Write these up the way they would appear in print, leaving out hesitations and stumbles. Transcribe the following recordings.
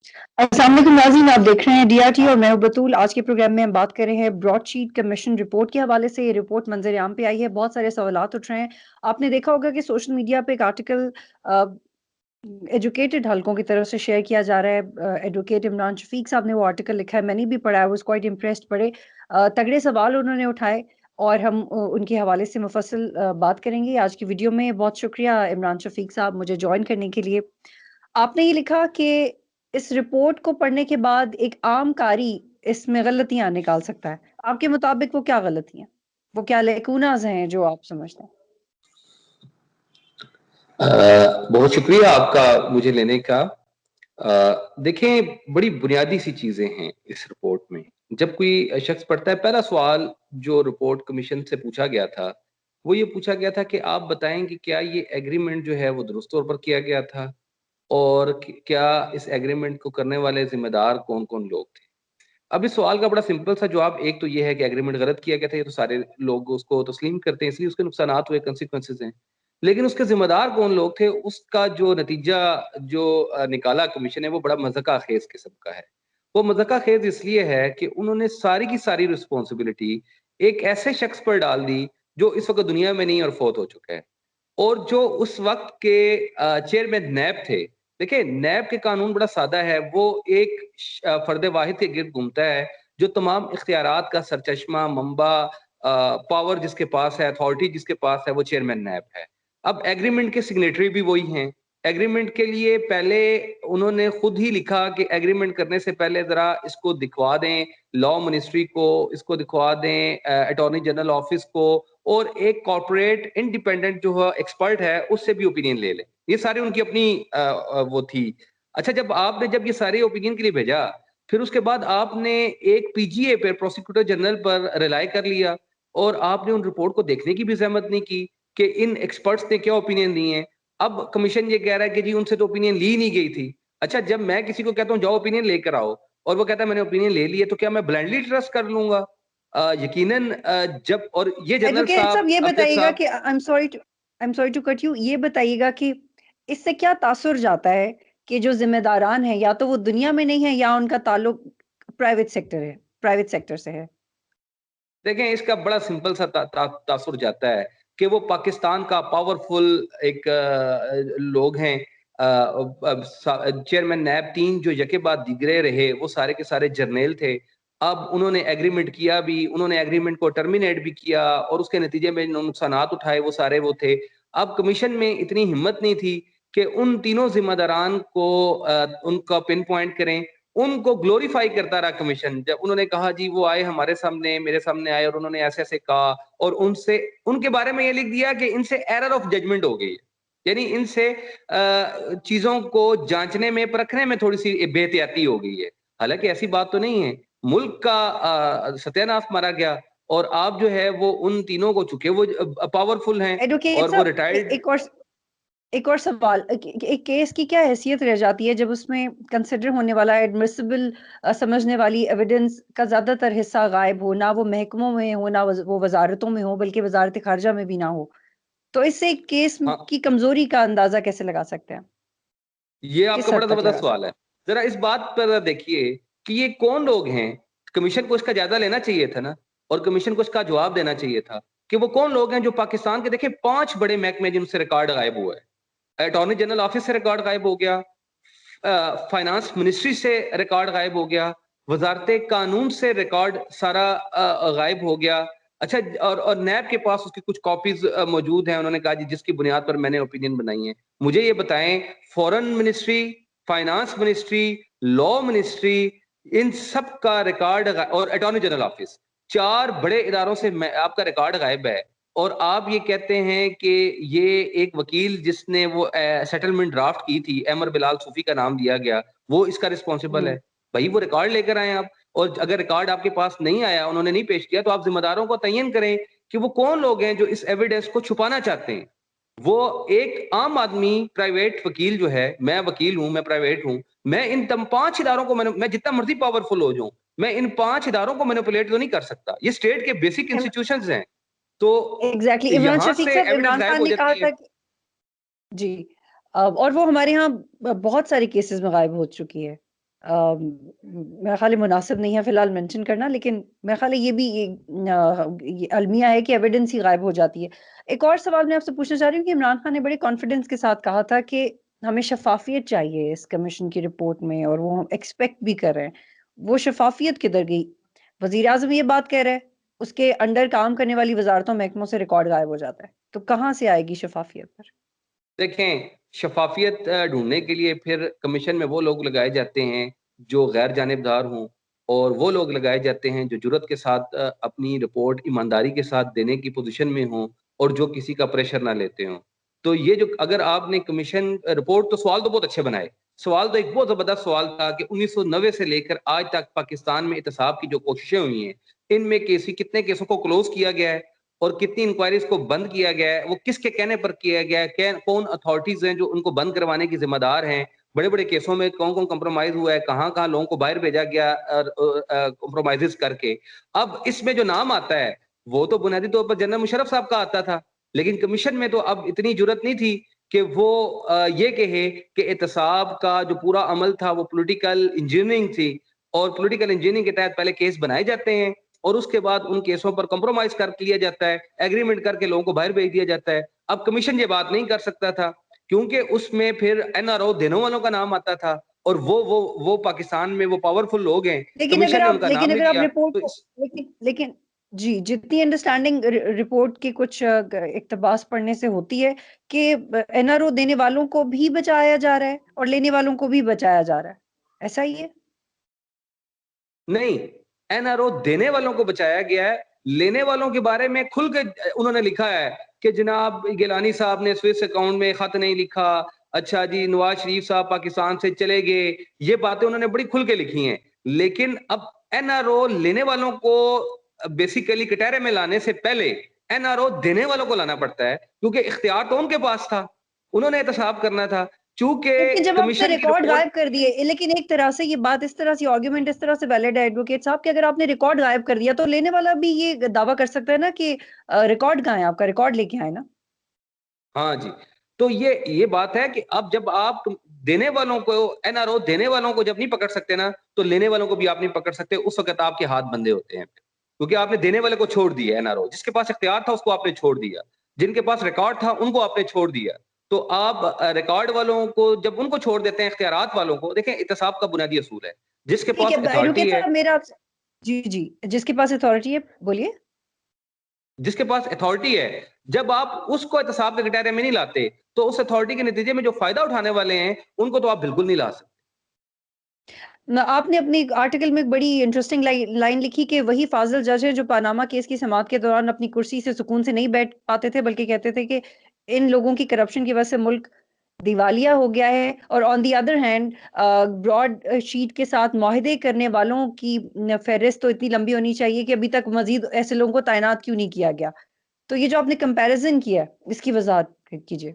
السلام علیکم ناظرین، آپ دیکھ رہے ہیں ڈی آر ٹی اور میں ہوں بطول۔ آج کے پروگرام میں ہم بات کر رہے ہیں براڈ شیٹ کمیشن رپورٹ کے حوالے سے۔ یہ رپورٹ منظر عام پہ آئی ہے، بہت سارے سوالات اٹھ رہے ہیں۔ آپ نے دیکھا ہوگا کہ سوشل میڈیا پہ ایک آرٹیکل ایجوکیٹڈ حلقوں کی طرف سے شیئر کیا جا رہا ہے۔ ایڈوکیٹ عمران شفیق صاحب نے وہ آرٹیکل لکھا ہے، میں نے بھی پڑھا ہے، واز کوائٹ امپریسڈ۔ بڑے تگڑے سوال انہوں نے اٹھائے اور ہم ان کے حوالے سے مفصل بات کریں گے آج کی ویڈیو میں۔ بہت شکریہ عمران شفیق صاحب مجھے جوائن کرنے کے لیے۔ آپ نے یہ لکھا کہ اس رپورٹ کو پڑھنے کے بعد ایک عام قاری اس میں غلطیاں نکال سکتا ہے۔ آپ کے مطابق وہ کیا غلطیاں، وہ کیا لیکوناز ہیں جو آپ سمجھتے ہیں؟ بہت شکریہ آپ کا مجھے لینے کا۔ دیکھیں، بڑی بنیادی سی چیزیں ہیں اس رپورٹ میں۔ جب کوئی شخص پڑھتا ہے، پہلا سوال جو رپورٹ کمیشن سے پوچھا گیا تھا وہ یہ پوچھا گیا تھا کہ آپ بتائیں کہ کیا یہ ایگریمنٹ جو ہے وہ درست طور پر کیا گیا تھا، اور کیا اس ایگریمنٹ کو کرنے والے ذمہ دار کون کون لوگ تھے۔ اب اس سوال کا بڑا سمپل سا جواب ایک تو یہ ہے کہ ایگریمنٹ غلط کیا گیا تھا، یہ تو سارے لوگ اس کو تسلیم کرتے ہیں، اس لیے اس کے نقصانات ہوئے، کنسیکوینسز ہیں۔ لیکن اس کے ذمہ دار کون لوگ تھے، اس کا جو نتیجہ جو نکالا کمیشن ہے وہ بڑا مذاق خیز قسم کا ہے۔ وہ مذاق خیز اس لیے ہے کہ انہوں نے ساری کی ساری رسپانسبلٹی ایک ایسے شخص پر ڈال دی جو اس وقت دنیا میں نہیں اور فوت ہو چکا ہے، اور جو اس وقت کے چیئرمین نیب تھے۔ دیکھیں، نیب کے قانون بڑا سادہ ہے، وہ ایک فرد واحد کے گرد گھومتا ہے جو تمام اختیارات کا سرچشمہ، منبع، پاور جس کے پاس ہے، اتھارٹی جس کے پاس ہے، وہ چیئرمین نیب ہے۔ اب ایگریمنٹ کے سگنیٹری بھی وہی ہیں۔ ایگریمنٹ کے لیے پہلے انہوں نے خود ہی لکھا کہ ایگریمنٹ کرنے سے پہلے ذرا اس کو دکھوا دیں لا منسٹری کو، اس کو دکھوا دیں اٹارنی جنرل آفس کو، اور ایک کارپوریٹ انڈیپینڈنٹ جو ہے ایکسپرٹ ہے اس سے بھی اوپینین لے لیں۔ یہ ساری ان کی اپنی وہ تھی۔ اچھا، جب یہ سارے اوپینین کے لیے بھیجا، پھر اس کے بعد آپ نے ایک پی جی اے پر، پروسیکیوٹر جنرل پر ریلائی کر لیا، اور آپ نے ان رپورٹ کو دیکھنے کی بھی زحمت نہیں کی کہ ان ایکسپرٹس نے کیا اوپینین دی ہیں۔ اب کمیشن یہ کہہ رہا ہے کہ جی ان سے تو اوپینین لی نہیں گئی تھی۔ اچھا، جب میں کسی کو کہتا ہوں جاؤ اوپینین لے کر آؤ، اور وہ کہتا ہے میں نے اوپینین لے لی ہے، تو کیا میں بلائنڈلی ٹرسٹ کر لوں گا؟ یقیناً جب، اور یہ جنرل ایڈوکیٹ صاحب صاحب یہ امجد بتائیے گا صاحب، کہ I'm sorry to cut you، یہ بتائیے گا کہ اس سے کیا تاثر جاتا ہے کہ جو ذمہ داران ہیں یا تو وہ دنیا میں نہیں ہیں یا ان کا تعلق پرائیویٹ سیکٹر سے ہے؟ دیکھیں اس کا بڑا سمپل سا تاثر جاتا ہے کہ وہ پاکستان کا پاورفل ایک لوگ ہیں۔ چیئرمین نیب 3 جو یکے بعد دیگرے رہے، وہ سارے کے سارے جرنیل تھے۔ اب انہوں نے ایگریمنٹ کیا بھی، انہوں نے ایگریمنٹ کو ٹرمینیٹ بھی کیا، اور اس کے نتیجے میں نقصانات اٹھائے، وہ سارے وہ تھے۔ اب کمیشن میں اتنی ہمت نہیں تھی کہ ان تینوں ذمہ داران کو ان کا پن پوائنٹ کریں۔ ان کو گلوریفائی کرتا رہا کمیشن۔ جب انہوں نے کہا جی وہ آئے ہمارے سامنے، میرے سامنے آئے، اور انہوں نے ایسے ایسے کہا، اور ان کے بارے میں یہ لکھ دیا کہ ان سے ایرر آف ججمنٹ ہو گئی ہے، یعنی ان سے چیزوں کو جانچنے میں، پرکھنے میں تھوڑی سی بے احتیاطی ہو گئی ہے۔ حالانکہ ایسی بات تو نہیں ہے، ملک کا ستیہ ناش مارا گیا، اور آپ جو ہے وہ ان تینوں کو، چکے وہ پاورفل ہیں ایڈوکیٹ اور وہ صاحب ریٹائرڈ۔ ایک اور سوال، ایک کیس کی کیا حیثیت رہ جاتی ہے جب اس میں کنسیڈر ہونے والا ایڈمیسیبل سمجھنے والی ایویڈنس کا زیادہ تر حصہ غائب ہو، نہ وہ محکموں میں ہو، نہ وہ وزارتوں میں ہو، بلکہ وزارت خارجہ میں بھی نہ ہو؟ تو اس سے ایک کیس ہاں، کی کمزوری کا اندازہ کیسے لگا سکتے ہیں؟ یہ آپ کا کس بڑا حد تک زبردست لگا سوال سکتے ہے۔ ذرا اس بات پر دیکھیے کہ یہ کون لوگ ہیں۔ کمیشن کو اس کا جائزہ لینا چاہیے تھا نا، اور کمیشن کو اس کا جواب دینا چاہیے تھا کہ وہ کون لوگ ہیں جو پاکستان کے، دیکھیں 5 بڑے محکمے جن سے ریکارڈ غائب ہوا ہے۔ اٹارنی جنرل آفس سے ریکارڈ غائب ہو گیا، فائنانس منسٹری سے ریکارڈ غائب ہو گیا، وزارت قانون سے ریکارڈ سارا غائب ہو گیا۔ اچھا، اور نیب کے پاس اس کی کچھ کاپیز موجود ہیں، انہوں نے کہا جی جس کی بنیاد پر میں نے اوپینین بنائی ہے۔ مجھے یہ بتائیں، فورن منسٹری، فائنانس منسٹری، لا منسٹری، ان سب کا ریکارڈ، اور اٹارنی جنرل آفس، 4 بڑے اداروں سے آپ کا ریکارڈ غائب ہے، اور آپ یہ کہتے ہیں کہ یہ ایک وکیل جس نے وہ سیٹلمنٹ ڈرافٹ کی تھی، احمد بلال صوفی کا نام دیا گیا، وہ اس کا رسپانسبل ہیں؟ ہے؟ بھائی وہ ریکارڈ لے کر آئے آپ، اور اگر ریکارڈ آپ کے پاس نہیں آیا، انہوں نے نہیں پیش کیا، تو آپ ذمہ داروں کو تعین کریں کہ وہ کون لوگ ہیں جو اس ایویڈنس کو چھپانا چاہتے ہیں۔ وہ ایک عام آدمی، پرائیویٹ وکیل جو ہے، میں وکیل ہوں، میں پرائیویٹ ہوں، میں ان 5 اداروں کو، میں جتنا مرضی پاورفل ہو جاؤں، میں ان 5 اداروں کو مینیپولیٹ تو نہیں کر سکتا۔ یہ اسٹیٹ کے بیسک انسٹیٹیوشنز ہیں، تو ایگزیکٹلی، عمران یہاں شفیق سے صاحب، ایویڈنس عمران غائب خان ہو نے کہا جاتی ہے۔ تھا کہ جی، اور وہ ہمارے ہاں بہت سارے کیسز میں غائب ہو چکی ہے۔ میرا خیال ہے مناسب نہیں ہے فی الحال مینشن کرنا، لیکن میرا خیال ہے یہ بھی یہ المیہ ہے کہ ایویڈنس ہی غائب ہو جاتی ہے۔ ایک اور سوال میں آپ سے پوچھنا چاہ رہی ہوں کہ عمران خان نے بڑے کانفیڈنس کے ساتھ کہا تھا کہ ہمیں شفافیت چاہیے اس کمیشن کی رپورٹ میں، اور وہ ہم ایکسپیکٹ بھی کر رہے ہیں۔ وہ شفافیت کدھر گئی؟ وزیر اعظم یہ بات کہہ رہے ہیں، اس کے انڈر کام کرنے والی وزارتوں محکموں سے ریکارڈ غائب ہو جاتا ہے، تو کہاں سے آئے گی شفافیت پر؟ دیکھیں، شفافیت ڈھونڈنے کے لیے پھر کمیشن میں وہ لوگ لگائے جاتے ہیں جو غیر جانبدار ہوں، اور وہ لوگ لگائے جاتے ہیں جو جرات کے ساتھ اپنی رپورٹ ایمانداری کے ساتھ دینے کی پوزیشن میں ہوں، اور جو کسی کا پریشر نہ لیتے ہوں۔ تو یہ جو اگر آپ نے کمیشن رپورٹ، تو سوال تو بہت اچھے بنائے، سوال تو ایک بہت زبردست سوال تھا کہ 1990 سے لے کر آج تک پاکستان میں احتساب کی جو کوششیں ہوئی ہیں، ان میں کتنے کیسوں کو کلوز کیا گیا ہے، اور کتنی انکوائریز کو بند کیا گیا ہے، وہ کس کے کہنے پر کیا گیا ہے، کون اتھارٹیز ہیں جو ان کو بند کروانے کی ذمہ دار ہیں، بڑے بڑے کیسوں میں کون کون کمپرومائز ہوا ہے، کہاں کہاں لوگوں کو باہر بھیجا گیا کمپرومائز کر کے۔ اب اس میں جو نام آتا ہے وہ تو بنیادی طور پر جنرل مشرف صاحب کا آتا تھا، لیکن کمیشن میں تو اب اتنی جرت نہیں تھی کہ وہ یہ کہے کہ احتساب کا جو پورا عمل تھا وہ پولیٹیکل انجینئرنگ تھی، اور پولیٹیکل انجینئرنگ کے تحت پہلے کیس بنائے جاتے ہیں، اور اس کے بعد ان کیسوں پر کمپرومائز کر لیا جاتا ہے، ایگریمنٹ کر کے لوگوں کو باہر بھیج دیا جاتا ہے۔ اب کمیشن یہ بات نہیں کر سکتا تھا، کیونکہ اس میں پھر این آر او دینے والوں کا نام آتا تھا، اور وہ پاکستان میں وہ پاورفل لوگ ہیں، کمیشن نے ان کا نام نہیں لیکن اگر آپ لیا۔ رپورٹ تو کو لیکن جی، جتنی انڈرسٹینڈنگ رپورٹ کی کچھ اقتباس پڑھنے سے ہوتی ہے کہ این آر او دینے والوں کو بھی بچایا جا رہا ہے اور لینے والوں کو بھی بچایا جا رہا ہے، ایسا ہی ہے؟ نہیں، این آر او دینے والوں کو بچایا گیا ہے، لینے والوں کے بارے میں کھل کے انہوں نے لکھا ہے کہ جناب گیلانی صاحب نے سوئس اکاؤنٹ میں خط نہیں لکھا، اچھا جی نواز شریف صاحب پاکستان سے چلے گئے، یہ باتیں انہوں نے بڑی کھل کے لکھی ہیں۔ لیکن اب این آر او لینے والوں کو بیسیکلی کٹہرے میں لانے سے پہلے این آر او دینے والوں کو لانا پڑتا ہے، کیونکہ اختیار تو ان کے پاس تھا، انہوں نے احتساب کرنا تھا، چونکہ لیکن جب آپ نے کمیشن کی ریکارڈ رپورٹ۔ غائب کر دیے، لیکن ایک طرح سے یہ بات اس طرح سے آرگیومنٹ اس طرح سے ویلڈ ہے ایڈوکیٹ صاحب کہ اگر آپ نے ریکارڈ غائب کر دیا تو لینے والا بھی یہ دعویٰ کر سکتا ہے نا کہ ریکارڈ کہاں ہے، آپ کا ریکارڈ لے کے آئے نا۔ ہاں جی، تو یہ بات ہے کہ اب جب آپ دینے والوں کو این آر او دینے والوں کو جب نہیں پکڑ سکتے نا، تو لینے والوں کو بھی آپ نہیں پکڑ سکتے، اس وقت آپ کے ہاتھ بندھے ہوتے ہیں، کیونکہ آپ نے دینے والے کو چھوڑ دیا این آر او، جس کے پاس اختیار تھا اس کو آپ نے چھوڑ دیا، جن کے پاس ریکارڈ تھا ان کو آپ نے چھوڑ دیا۔ تو آپ ریکارڈ والوں کو جب ان کو چھوڑ دیتے ہیں، اختیارات والوں کو، دیکھیں احتساب کا بنیادی اصول ہے، جس کے ٹھیک پاس ہے ایڈوکیٹ اتھارٹی ہے، صاحب، میرا آپ سے جی جی، جس کے پاس اتھارٹی ہے بولیے۔ جس کے پاس اتھارٹی ہے، جب آپ اس کو احتساب کے گٹارے میں نہیں لاتے، تو اس اتھارٹی کے نتیجے میں جو فائدہ اٹھانے والے ہیں ان کو تو آپ بالکل نہیں لا سکتے۔ آپ نے اپنی آرٹیکل میں ایک بڑی انٹرسٹنگ لائن لکھی کہ وہی فاضل جج ہیں جو پاناما کیس کی سماعت کے دوران اپنی کرسی سے سکون سے نہیں بیٹھ پاتے تھے، بلکہ کہتے تھے کہ ان لوگوں کی کرپشن کی وجہ سے ملک دیوالیہ ہو گیا ہے، اور on the other hand Broadsheet کے ساتھ معاہدے کرنے والوں کی فہرست تو اتنی لمبی ہونی چاہیے کہ ابھی تک مزید ایسے لوگوں کو تعینات کیوں نہیں کیا گیا؟ تو یہ جو آپ نے کمپیریزن کیا اس کی وضاحت کیجیے۔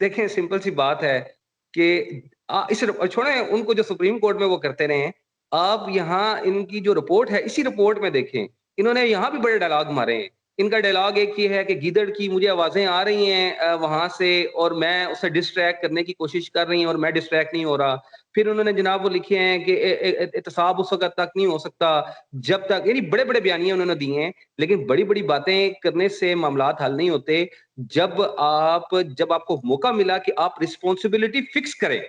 دیکھیں سمپل سی بات ہے کہ اس چھوڑیں ان کو جو سپریم کورٹ میں وہ کرتے رہے ہیں، آپ یہاں ان کی جو رپورٹ ہے، اسی رپورٹ میں دیکھیں انہوں نے یہاں بھی بڑے ڈائلاگ مارے ہیں۔ ان کا ڈائلاگ ایک یہ ہے کہ گیدڑ کی مجھے آوازیں آ رہی ہیں وہاں سے، اور میں اسے ڈسٹریکٹ کرنے کی کوشش کر رہی ہوں اور میں ڈسٹریکٹ نہیں ہو رہا۔ پھر انہوں نے جناب وہ لکھے ہیں کہ احتساب اس وقت تک نہیں ہو سکتا جب تک، یعنی بڑے بڑے بیانیے انہوں نے دیے ہیں، لیکن بڑی بڑی باتیں کرنے سے معاملات حل نہیں ہوتے۔ جب آپ کو موقع ملا کہ آپ رسپانسبلٹی فکس کریں،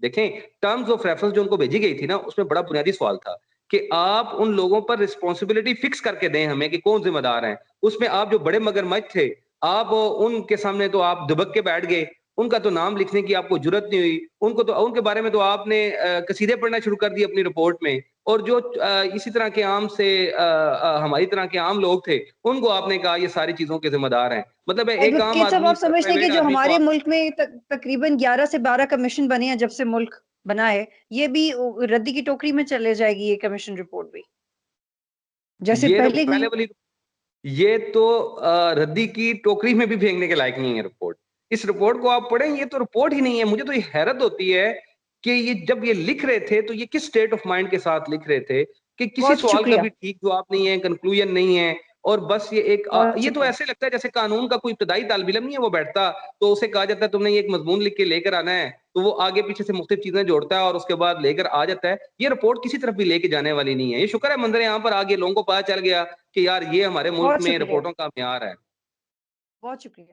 دیکھیں ٹرمز آف ریفرنس جو ان کو بھیجی گئی تھی نا، اس میں بڑا بنیادی سوال تھا کہ آپ ان لوگوں پر رسپانسبلٹی فکس کر کے دیں ہمیں کہ کون ذمہ دار ہیں۔ اس میں آپ جو بڑے مگرمچھ تھے، آپ ان کے سامنے تو آپ دبک کے بیٹھ گئے، ان کا تو نام لکھنے کی آپ کو جرت نہیں ہوئی، ان کے بارے میں تو آپ نے قصیدے پڑھنا شروع کر دی اپنی رپورٹ میں، اور جو اسی طرح کے عام سے ہماری طرح کے عام لوگ تھے ان کو آپ نے کہا یہ ساری چیزوں کے ذمہ دار ہیں۔ مطلب ہے ایک عام ایڈوکیٹ صاحب، آدمی، آپ سمجھتے ہیں کہ پرائیویٹ جو آدمی کو ہمارے آپ۔ ملک میں تقریباً 11 سے 12 کمیشن بنے ہیں جب سے ملک بنا ہے، یہ بھی ردی کی ٹوکری میں چلے جائے گی یہ کمیشن رپورٹ بھی، جیسے یہ تو پہلے ہوئی؟ پہلے والی، یہ تو ردی کی ٹوکری میں بھی پھینکنے کے لائق نہیں ہے رپورٹ۔ اس رپورٹ کو آپ پڑھیں، یہ تو رپورٹ ہی نہیں ہے۔ مجھے تو یہ حیرت ہوتی ہے کہ یہ جب یہ لکھ رہے تھے تو یہ کس سٹیٹ آف مائنڈ کے ساتھ لکھ رہے تھے کہ کسی بہت سوال کا شکریہ۔ بھی ٹھیک جواب نہیں ہے، کنکلوژن نہیں ہے، اور بس یہ ایک بہت یہ تو شکریہ. ایسے لگتا ہے جیسے قانون کا کوئی ابتدائی طالب علم نہیں ہے، وہ بیٹھتا تو اسے کہا جاتا ہے تم نے یہ ایک مضمون لکھ کے لے کر آنا ہے، تو وہ آگے پیچھے سے مختلف چیزیں جوڑتا ہے اور اس کے بعد لے کر آ جاتا ہے. یہ رپورٹ کسی طرف بھی لے کے جانے والی نہیں ہے. یہ شکر ہے منظر یہاں پر آگے لوگوں کو پتا چل گیا کہ یار یہ ہمارے ملک بہت میں شکریہ. رپورٹوں کا معیار ہے. بہت شکریہ.